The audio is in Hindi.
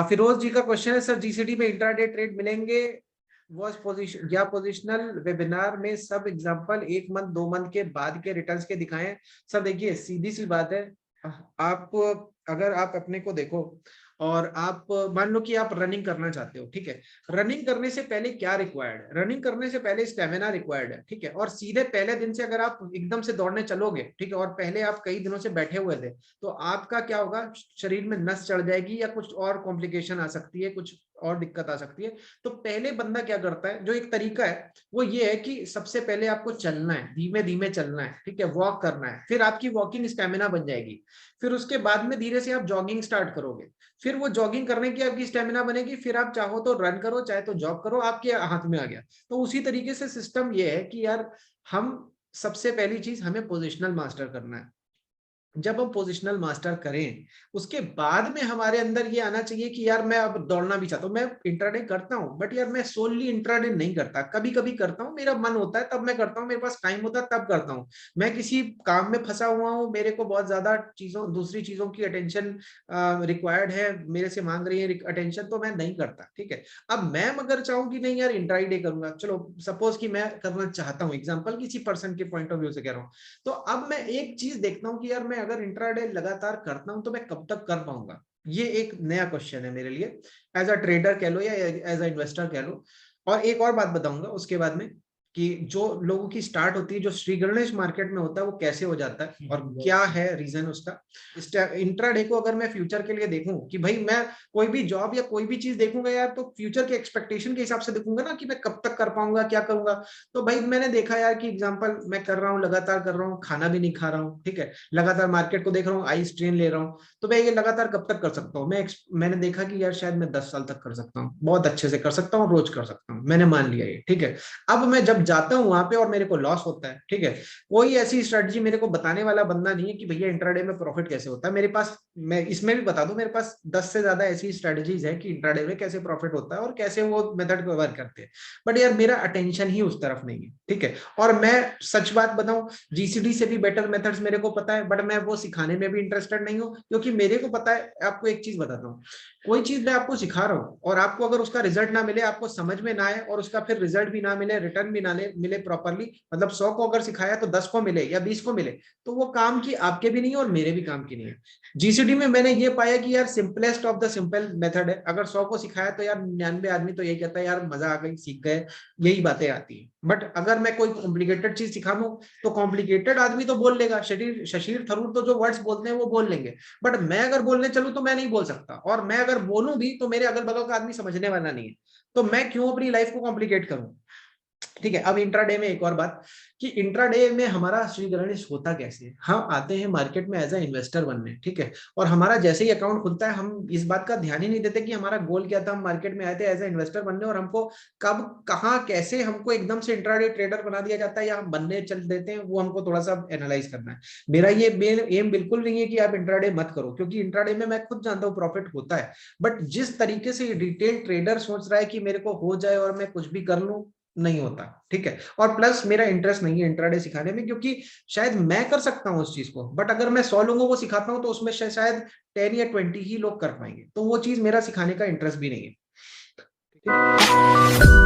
फिरोज जी का क्वेश्चन है, सर जीसीडी में इंट्राडे ट्रेड मिलेंगे? वॉच पोजीशन या पोजिशनल वेबिनार में सब एग्जांपल 1 मंथ 2 मंथ के बाद के रिटर्न्स के दिखाएं। सर देखिए सीधी सी बात है, आप अगर आप अपने को देखो और आप मान लो कि आप रनिंग करना चाहते हो, ठीक है। रनिंग करने से पहले क्या रिक्वायर्ड है? रनिंग करने से पहले स्टेमिना रिक्वायर्ड है, ठीक है। और सीधे पहले दिन से अगर आप एकदम से दौड़ने चलोगे, ठीक है, और पहले आप कई दिनों से बैठे हुए थे, तो आपका क्या होगा, शरीर में नस चढ़ जाएगी या कुछ और कॉम्प्लिकेशन आ सकती है, कुछ और दिक्कत आ सकती है। तो पहले बंदा क्या करता है, जो एक तरीका है वो ये है कि सबसे पहले आपको चलना है, धीमे धीमे चलना है, ठीक है, वॉक करना है, फिर आपकी वॉकिंग स्टेमिना बन जाएगी। फिर उसके बाद में धीरे से आप जॉगिंग स्टार्ट करोगे, फिर वो जॉगिंग करने की आपकी स्टेमिना बनेगी, फिर आप चाहो तो रन करो, चाहे तो जॉग करो, आपके हाथ में आ गया। तो उसी तरीके से सिस्टम ये है कि यार हम सबसे पहली चीज हमें पोजिशनल मास्टर करना है। जब हम पोजिशनल मास्टर करें उसके बाद में हमारे अंदर ये आना चाहिए कि यार मैं अब दौड़ना भी चाहता हूँ, मैं इंट्राडे करता हूँ, बट यार मैं सोनली इंट्राडे नहीं करता, कभी कभी करता हूँ, मेरा मन होता है तब मैं करता हूँ, मेरे पास टाइम होता है तब करता हूँ। मैं किसी काम में फंसा हुआ हूँ, मेरे को बहुत ज्यादा चीजों दूसरी चीजों की अटेंशन रिक्वायर्ड है, मेरे से मांग रही है अटेंशन, तो मैं नहीं करता, ठीक है। अब मैं अगर चाहूँ कि नहीं यार इंट्राडे करूंगा, चलो सपोज कि मैं करना चाहता हूँ, एग्जाम्पल किसी पर्सन के पॉइंट ऑफ व्यू से कह रहा हूँ, तो अब मैं एक चीज देखता हूँ कि यार मैं अगर इंट्राडे लगातार करता हूं तो मैं कब तक कर पाऊंगा। ये एक नया क्वेश्चन है मेरे लिए, एज अ ट्रेडर कह लो या एज अ इन्वेस्टर कह लो। और एक और बात बताऊंगा उसके बाद में कि जो लोगों की स्टार्ट होती है, जो श्री गणेश मार्केट में होता है, वो कैसे हो जाता है और क्या है रीजन उसका। इंट्राडे को अगर मैं फ्यूचर के लिए देखूं कि भाई मैं कोई भी जॉब या कोई भी चीज देखूंगा यार, तो फ्यूचर के एक्सपेक्टेशन के हिसाब से देखूंगा ना कि मैं कब तक कर पाऊंगा, क्या करूंगा। तो भाई मैंने देखा यार कि एग्जांपल मैं कर रहा हूँ, लगातार कर रहा हूँ, खाना भी नहीं खा रहा हूँ, ठीक है, लगातार मार्केट को देख रहा हूँ, आई स्ट्रेन ले रहा हूँ, तो मैं ये लगातार कब तक कर सकता हूँ? मैंने देखा कि यार शायद मैं 10 साल तक कर सकता हूँ, बहुत अच्छे से कर सकता हूँ, रोज कर सकता हूँ, मैंने मान लिया ये, ठीक है। अब मैं जब जाता हूँ वहां पे और मेरे को लॉस होता है, ठीक है, कोई ऐसी स्ट्रेटजी मेरे को बताने वाला बंदा नहीं है कि भैया इंट्राडे में प्रॉफिट कैसे होता है। मेरे पास, मैं इसमें भी बता दूं, मेरे पास 10 से ज्यादा ऐसी स्ट्रेटजीज है कि इंट्राडे में कैसे प्रॉफिट होता है और कैसे वो मेथड को वर्क करते हैं, बट यार मेरा अटेंशन ही उस तरफ नहीं है, ठीक है। और मैं सच बात बताऊं, जीसीडी से भी बेटर मेथड्स मेरे को पता है, बट मैं वो सिखाने में भी इंटरेस्टेड नहीं हूं, क्योंकि मेरे को पता है। आपको एक चीज बताता हूँ, कोई चीज मैं आपको सिखा रहा हूँ और आपको अगर उसका रिजल्ट ना मिले, आपको समझ में ना आए और उसका फिर रिजल्ट भी ना मिले, रिटर्न भी ना मिले प्रॉपरली, मतलब 100 को अगर सिखाया तो 10 को मिले या 20 को मिले, तो वो काम की आपके भी नहीं है और मेरे भी काम की नहीं है। जीसीडी में मैंने ये पाया कि यार simplest of the simple method है, अगर 100 को सिखाया तो यार 99 आदमी तो यही कहता है यार मजा आ गई, सीख गए, यही बातें आती है। बट अगर मैं कोई कॉम्प्लिकेटेड चीज सिखा दूं तो कॉम्प्लिकेटेड आदमी तो बोल लेगा, शशीर थरूर तो जो वर्ड्स बोलते हैं वो बोल लेंगे, बट मैं अगर बोलने चलूं तो मैं नहीं बोल सकता, और मैं अगर बोलूं भी तो मेरे अगल बगल का आदमी समझने वाला नहीं है। तो मैं क्यों अपनी लाइफ को कॉम्प्लिकेट करूं? ठीक है। अब इंट्राडे में एक और बात कि इंट्राडे में हमारा श्री गणेश होता कैसे है। हम आते हैं मार्केट में एज अ इन्वेस्टर बनने, ठीक है, और हमारा जैसे ही अकाउंट खुलता है हम इस बात का ध्यान ही नहीं देते कि हमारा गोल क्या था। हम मार्केट में आए थे एज अ इन्वेस्टर बनने, और हमको कब कहाँ कैसे हमको एकदम से इंट्राडे ट्रेडर बना दिया जाता है या हम बनने चल देते हैं, वो हमको थोड़ा सा एनालाइज करना है। मेरा ये एम बिल्कुल नहीं है कि आप इंट्राडे मत करो, क्योंकि इंट्राडे में मैं खुद जानता हूँ प्रॉफिट होता है, बट जिस तरीके से डिटेल ट्रेडर सोच रहा है कि मेरे को हो जाए और मैं कुछ भी कर लूं, नहीं होता, ठीक है। और प्लस मेरा इंटरेस्ट नहीं है इंट्राडे सिखाने में, क्योंकि शायद मैं कर सकता हूं उस चीज को, बट अगर मैं 100 लोगों को सिखाता हूं तो उसमें शायद 10 या 20 ही लोग कर पाएंगे, तो वो चीज मेरा सिखाने का इंटरेस्ट भी नहीं है, ठीक है।